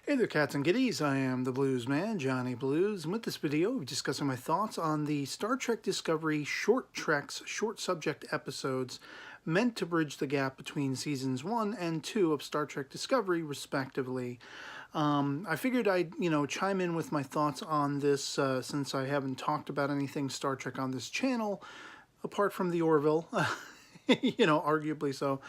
Hey there, cats and kitties. I am the Blues Man, Johnny Blues, and with this video, we're discussing my thoughts on the Star Trek Discovery short treks, short subject episodes meant to bridge the gap between seasons 1 and 2 of Star Trek Discovery, respectively. I figured I'd, chime in with my thoughts on this since I haven't talked about anything Star Trek on this channel, apart from the Orville. Arguably so,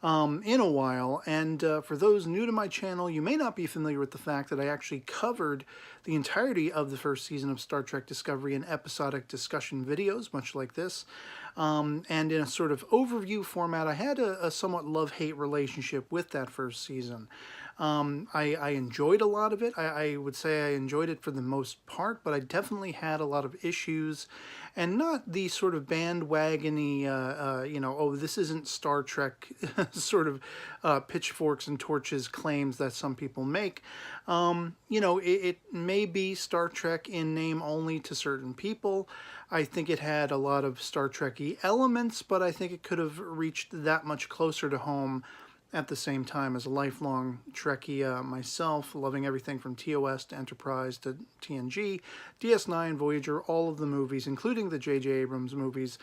in a while. And for those new to my channel, you may not be familiar with the fact that I actually covered the entirety of the first season of Star Trek Discovery in episodic discussion videos, much like this. And in a sort of overview format, I had a somewhat love-hate relationship with that first season. I enjoyed a lot of it. I would say I enjoyed it for the most part, but I definitely had a lot of issues, and not the sort of bandwagony, oh, this isn't Star Trek sort of pitchforks and torches claims that some people make. It may be Star Trek in name only to certain people. I think it had a lot of Star Trek-y elements, but I think it could have reached that much closer to home at the same time. As a lifelong Trekkie myself, loving everything from TOS to Enterprise to TNG, DS9, Voyager, all of the movies, including the J.J. Abrams movies.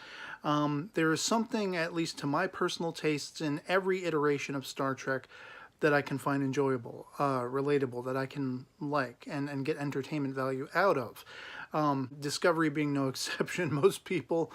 There is something, at least to my personal tastes, in every iteration of Star Trek that I can find enjoyable, relatable, that I can like and get entertainment value out of. Discovery being no exception. Most people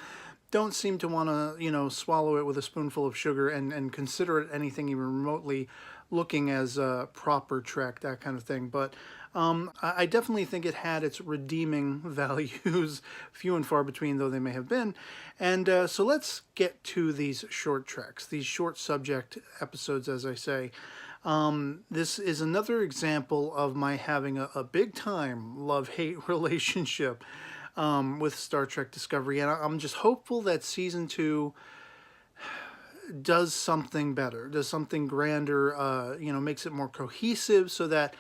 don't seem to want to, swallow it with a spoonful of sugar and consider it anything even remotely looking as a proper Trek, that kind of thing. But I definitely think it had its redeeming values, few and far between though they may have been. And so let's get to these short treks, these short subject episodes, as I say. This is another example of my having a big-time love-hate relationship with Star Trek Discovery, and I'm just hopeful that Season 2 does something better, does something grander, makes it more cohesive so that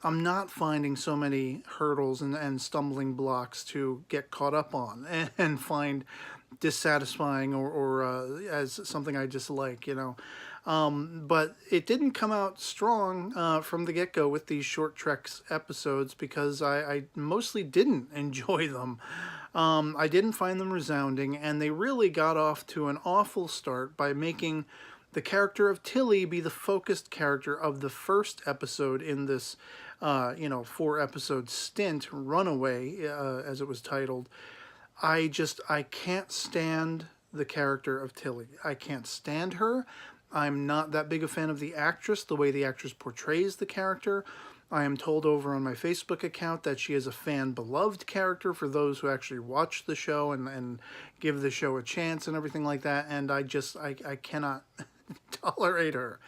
I'm not finding so many hurdles and stumbling blocks to get caught up on and find dissatisfying or as something I dislike, But it didn't come out strong from the get-go with these short Treks episodes because I mostly didn't enjoy them. I didn't find them resounding, and they really got off to an awful start by making the character of Tilly be the focused character of the first episode in this, 4-episode stint, Runaway, as it was titled. I can't stand the character of Tilly. I can't stand her. I'm not that big a fan of the actress, the way the actress portrays the character. I am told over on my Facebook account that she is a fan-beloved character for those who actually watch the show and give the show a chance and everything like that, and I cannot tolerate her.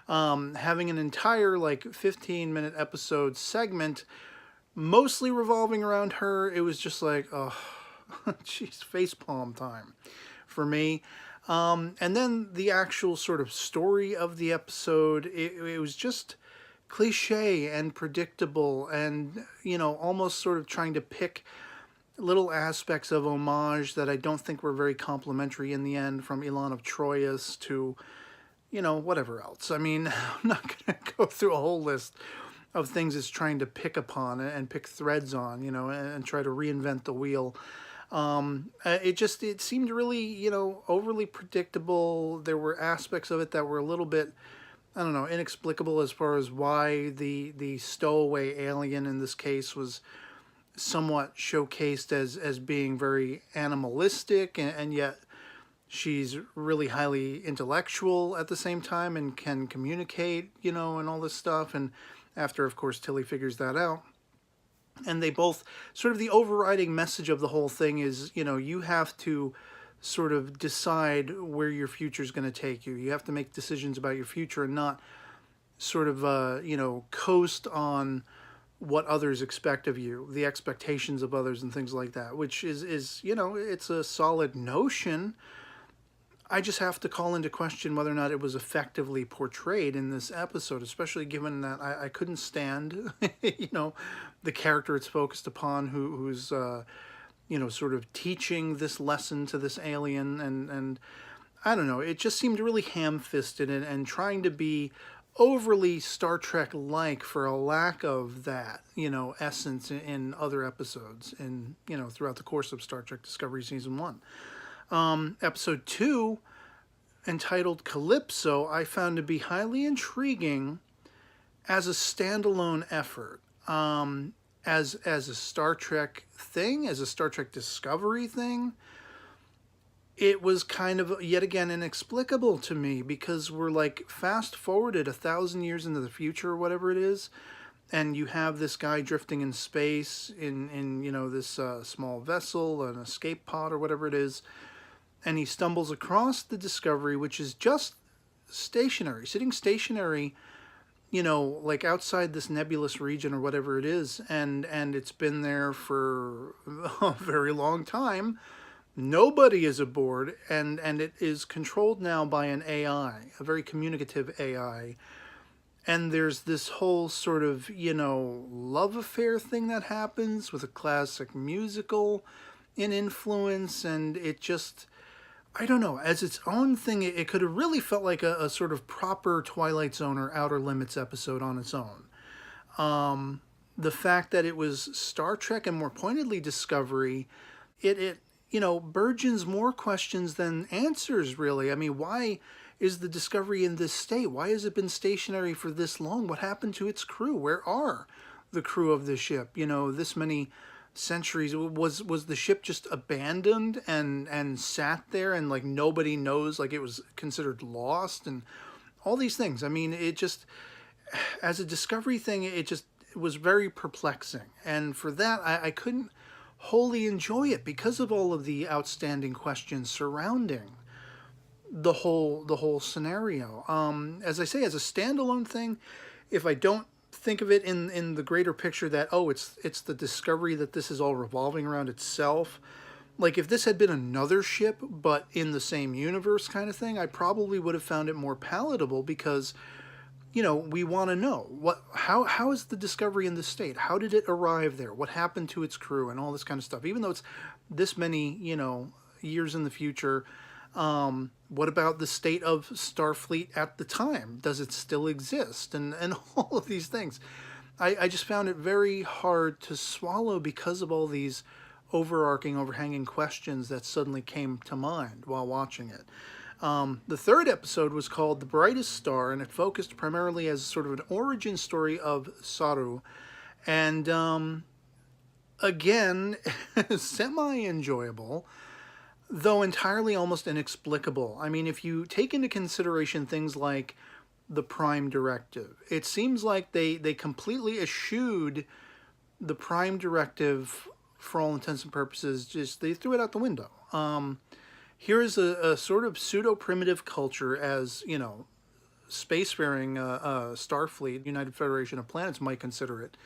Having an entire, 15-minute episode segment mostly revolving around her, it was just like, oh, jeez, facepalm time for me. And then the actual sort of story of the episode, it was just cliche and predictable and, almost sort of trying to pick little aspects of homage that I don't think were very complimentary in the end, from Elan of Troyes to, whatever else. I mean, I'm not going to go through a whole list of things it's trying to pick upon and pick threads on, and try to reinvent the wheel. It seemed really, overly predictable. There were aspects of it that were a little bit, I don't know, inexplicable as far as why the stowaway alien in this case was somewhat showcased as being very animalistic, and yet she's really highly intellectual at the same time and can communicate, and all this stuff. And after, of course, Tilly figures that out. And they both, sort of the overriding message of the whole thing is, you have to sort of decide where your future is going to take you. You have to make decisions about your future and not sort of, coast on what others expect of you, the expectations of others and things like that, which is it's a solid notion. I just have to call into question whether or not it was effectively portrayed in this episode, especially given that I couldn't stand, the character it's focused upon, who's, sort of teaching this lesson to this alien. And I don't know, it just seemed really ham-fisted and trying to be overly Star Trek-like for a lack of that, essence in other episodes and, throughout the course of Star Trek Discovery Season 1. Episode 2, entitled Calypso, I found to be highly intriguing as a standalone effort. As a Star Trek thing, as a Star Trek Discovery thing, it was kind of, yet again, inexplicable to me, because we're like fast forwarded 1,000 years into the future or whatever it is, and you have this guy drifting in space in this small vessel, an escape pod or whatever it is, and he stumbles across the Discovery, which is just stationary, sitting stationary, like outside this nebulous region or whatever it is, and it's been there for a very long time. Nobody is aboard, and it is controlled now by an AI, a very communicative AI. And there's this whole sort of, love affair thing that happens with a classic musical in influence, and it just, I don't know, as its own thing, it could have really felt like a sort of proper Twilight Zone or Outer Limits episode on its own. The fact that it was Star Trek and more pointedly Discovery, it burgeons more questions than answers, really. I mean, why is the Discovery in this state? Why has it been stationary for this long? What happened to its crew? Where are the crew of the ship? This many centuries. Was the ship just abandoned and sat there, and like nobody knows, like it was considered lost, and all these things. I mean, it just, as a Discovery thing, it was very perplexing, and for that I couldn't wholly enjoy it because of all of the outstanding questions surrounding the whole scenario. As I say, as a standalone thing, if I don't think of it in the greater picture that, it's the Discovery, that this is all revolving around itself, like if this had been another ship but in the same universe kind of thing, I probably would have found it more palatable, because we want to know how is the Discovery in this state? How did it arrive there? What happened to its crew and all this kind of stuff? Even though it's this many, years in the future, what about the state of Starfleet at the time? Does it still exist? And all of these things. I just found it very hard to swallow because of all these overhanging questions that suddenly came to mind while watching it. The third episode was called The Brightest Star, and it focused primarily as sort of an origin story of Saru. And again, semi-enjoyable, though entirely almost inexplicable. I mean, if you take into consideration things like the Prime Directive, it seems like they completely eschewed the Prime Directive for all intents and purposes. Just they threw it out the window. Here is a sort of pseudo-primitive culture, as, spacefaring Starfleet, United Federation of Planets, might consider it.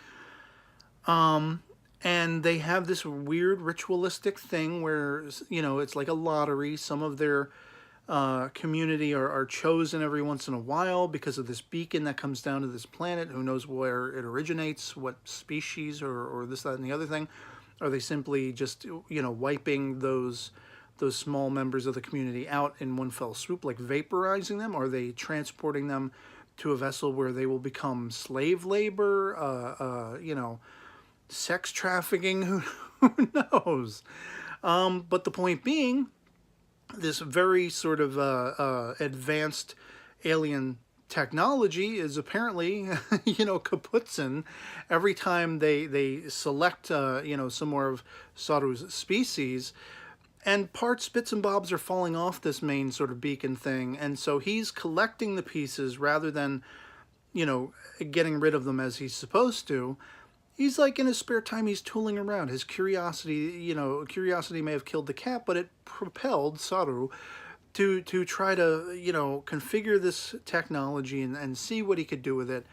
And they have this weird ritualistic thing where, it's like a lottery. Some of their community are chosen every once in a while because of this beacon that comes down to this planet. Who knows where it originates, what species, or this, that, and the other thing. Are they simply just, wiping those small members of the community out in one fell swoop, like vaporizing them? Are they transporting them to a vessel where they will become slave labor, sex trafficking? Who knows? But the point being, this very sort of advanced alien technology is apparently, kaputzin every time they select, some more of Saru's species. And bits and bobs are falling off this main sort of beacon thing. And so he's collecting the pieces rather than, getting rid of them as he's supposed to. He's like, in his spare time, he's tooling around. His curiosity may have killed the cat, but it propelled Saru to try to, configure this technology and see what he could do with it.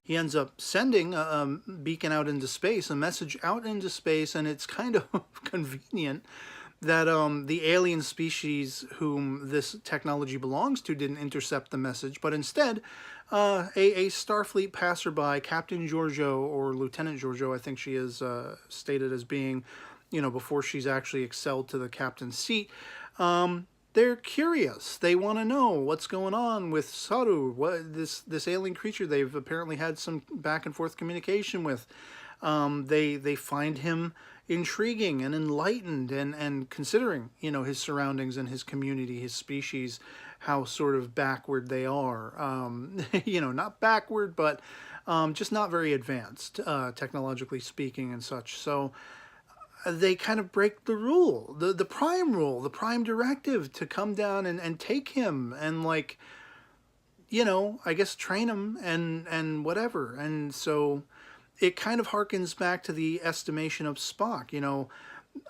He ends up sending a beacon out into space, a message out into space, and it's kind of convenient that the alien species whom this technology belongs to didn't intercept the message, but instead a Starfleet passerby, Captain Giorgio, or Lieutenant Giorgio, I think she is stated as being, before she's actually excelled to the captain's seat, they're curious. They want to know what's going on with Saru, what this alien creature they've apparently had some back and forth communication with. They find him intriguing and enlightened, and considering, you know, his surroundings and his community, his species, how sort of backward they are. You know, not backward, but just not very advanced, technologically speaking and such. So they kind of break the rule, the prime rule, the prime directive, to come down and take him and, like, you know, I guess train him and whatever. And so it kind of harkens back to the estimation of Spock. You know,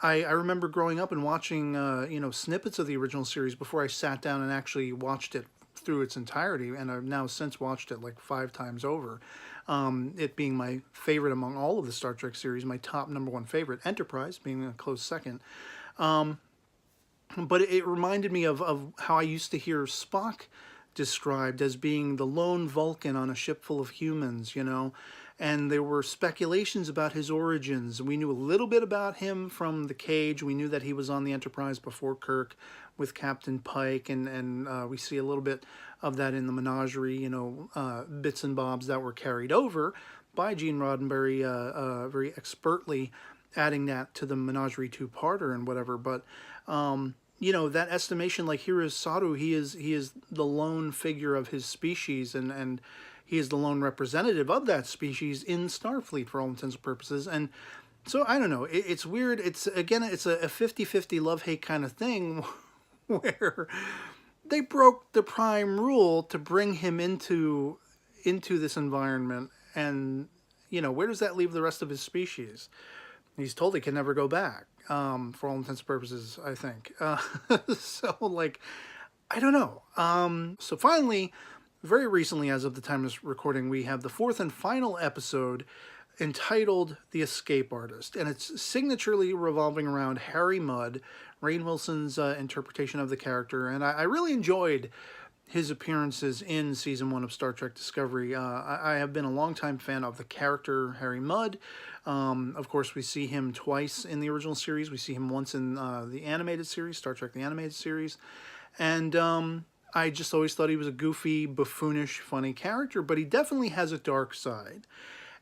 I remember growing up and watching, you know, snippets of the original series before I sat down and actually watched it through its entirety, and I've now since watched it like 5 times over. It being my favorite among all of the Star Trek series, my top #1 favorite, Enterprise being a close second. But it reminded me of how I used to hear Spock described as being the lone Vulcan on a ship full of humans, you know, and there were speculations about his origins. We knew a little bit about him from The Cage. We knew that he was on the Enterprise before Kirk with Captain Pike, and we see a little bit of that in the Menagerie, you know, bits and bobs that were carried over by Gene Roddenberry very expertly, adding that to the Menagerie two-parter and whatever. But you know, that estimation, like, here is Saru, he is the lone figure of his species, and he is the lone representative of that species in Starfleet for all intents and purposes. And so, I don't know, it's weird. It's, again, it's a 50-50 love-hate kind of thing where they broke the prime rule to bring him into this environment. And, you know, where does that leave the rest of his species? He's told he can never go back, for all intents and purposes, I think. So, like, I don't know. So finally, very recently, as of the time of this recording, we have the 4th and final episode entitled The Escape Artist. And it's signaturely revolving around Harry Mudd, Rainn Wilson's interpretation of the character. And I really enjoyed his appearances in Season 1 of Star Trek Discovery. I have been a longtime fan of the character Harry Mudd. Of course, we see him twice in the original series. We see him once in the animated series, Star Trek the Animated Series. And I just always thought he was a goofy, buffoonish, funny character, but he definitely has a dark side.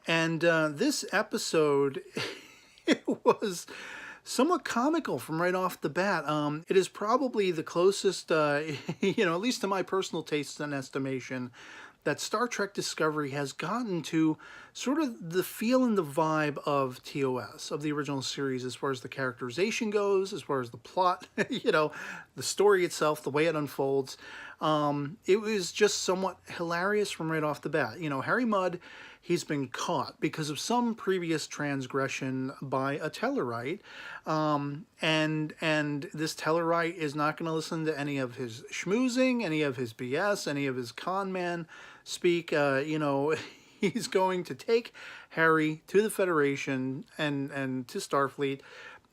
And this episode, it was somewhat comical from right off the bat. It is probably the closest, you know, at least to my personal taste and estimation, that Star Trek Discovery has gotten to sort of the feel and the vibe of TOS, of the original series, as far as the characterization goes, as far as the plot, you know, the story itself, the way it unfolds. It was just somewhat hilarious from right off the bat. You know, Harry Mudd, he's been caught because of some previous transgression by a Tellarite, and this Tellarite is not going to listen to any of his schmoozing, any of his BS, any of his con man speak. You know, he's going to take Harry to the Federation and to Starfleet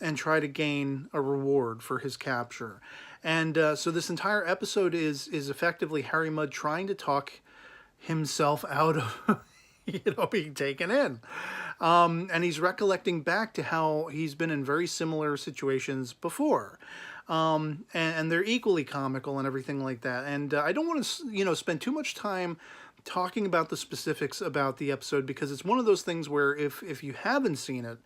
and try to gain a reward for his capture. And so this entire episode is effectively Harry Mudd trying to talk himself out of you know, being taken in. And he's recollecting back to how he's been in very similar situations before. And they're equally comical and everything like that. And I don't want to, you know, spend too much time talking about the specifics about the episode, because it's one of those things where if you haven't seen it,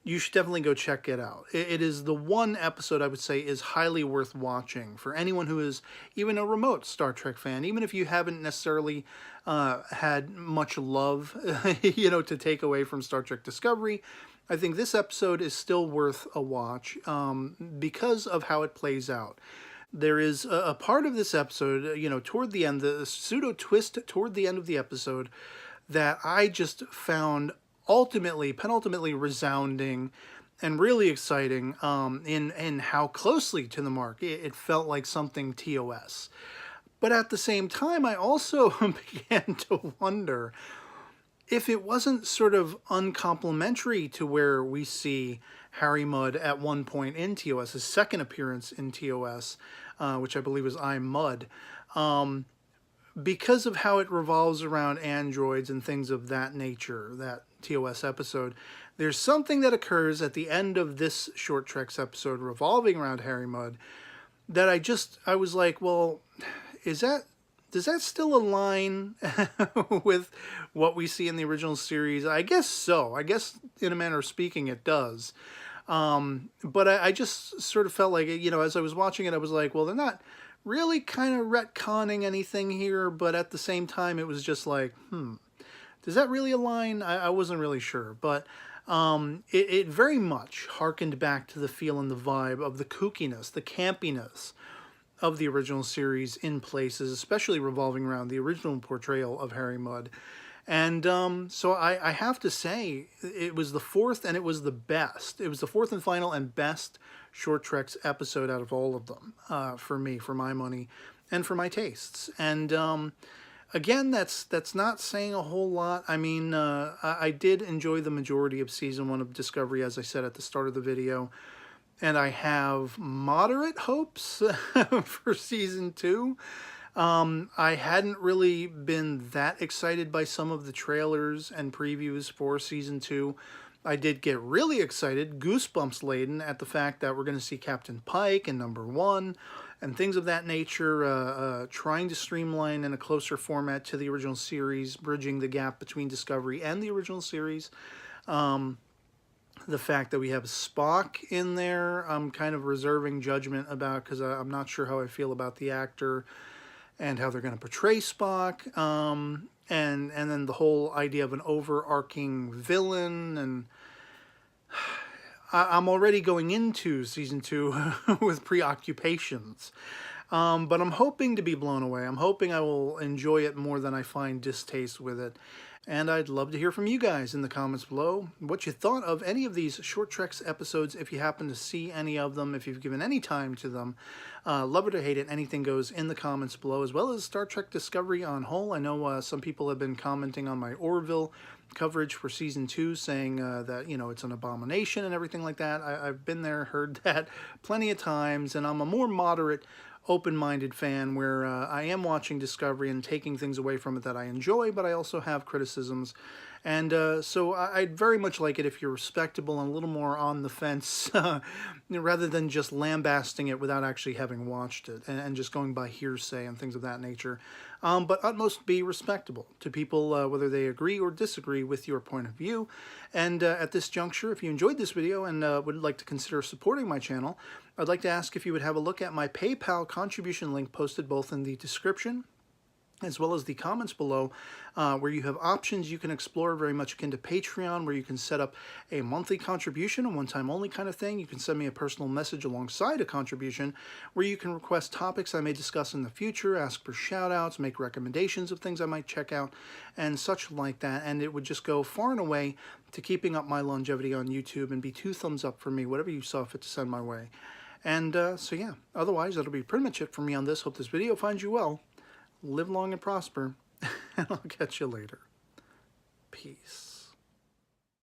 you should definitely go check it out. It is the one episode I would say is highly worth watching for anyone who is even a remote Star Trek fan, even if you haven't necessarily had much love, you know, to take away from Star Trek Discovery. I think this episode is still worth a watch because of how it plays out. There is a part of this episode, you know, toward the end, the pseudo twist toward the end of the episode, that I just found penultimately resounding and really exciting in how closely to the mark it felt like something TOS. But at the same time, I also began to wonder if it wasn't sort of uncomplimentary to where we see Harry Mudd at one point in TOS, his second appearance in TOS, which I believe is I'm Mudd, because of how it revolves around androids and things of that nature, that TOS episode. There's something that occurs at the end of this Short Treks episode revolving around Harry Mudd that I was like, well, is that, does that still align with what we see in the original series? I guess so. I guess in a manner of speaking, it does. But I just sort of felt like, you know, as I was watching it, I was like, well, they're not really kind of retconning anything here, but at the same time, it was just like, does that really align? I wasn't really sure, but it very much harkened back to the feel and the vibe of the kookiness, the campiness of the original series in places, especially revolving around the original portrayal of Harry Mudd. And so I have to say, it was the fourth, and it was the best. It was the fourth and final and best Short Treks episode out of all of them, for me, for my money, and for my tastes. And again, that's not saying a whole lot. I mean, I did enjoy the majority of Season 1 of Discovery, as I said at the start of the video. And I have moderate hopes for Season 2. I hadn't really been that excited by some of the trailers and previews for Season 2. I did get really excited, goosebumps laden, at the fact that we're going to see Captain Pike and Number 1 and things of that nature, trying to streamline in a closer format to the original series, bridging the gap between Discovery and the original series. The fact that we have Spock in there, I'm kind of reserving judgment about, because I'm not sure how I feel about the actor and how they're going to portray Spock. And then the whole idea of an overarching villain. And I'm already going into Season 2 with preoccupations. But I'm hoping to be blown away. I'm hoping I will enjoy it more than I find distaste with it. And I'd love to hear from you guys in the comments below what you thought of any of these Short Treks episodes, if you happen to see any of them, if you've given any time to them. Love it or hate it, anything goes in the comments below, as well as Star Trek Discovery on whole. I know some people have been commenting on my Orville coverage for Season 2, saying that, you know, it's an abomination and everything like that. I've been there, heard that plenty of times, and I'm a more moderate, open-minded fan where I am watching Discovery and taking things away from it that I enjoy, but I also have criticisms. And so I'd very much like it if you're respectable and a little more on the fence, rather than just lambasting it without actually having watched it and just going by hearsay and things of that nature. But utmost be respectable to people, whether they agree or disagree with your point of view. And at this juncture, if you enjoyed this video and would like to consider supporting my channel, I'd like to ask if you would have a look at my PayPal contribution link posted both in the description as well as the comments below, where you have options you can explore very much akin to Patreon, where you can set up a monthly contribution, a one-time only kind of thing. You can send me a personal message alongside a contribution, where you can request topics I may discuss in the future, ask for shout-outs, make recommendations of things I might check out, and such like that. And it would just go far and away to keeping up my longevity on YouTube and be 2 thumbs up for me, whatever you saw fit to send my way. And so yeah, otherwise that'll be pretty much it for me on this. Hope this video finds you well. Live long and prosper, and I'll catch you later. Peace.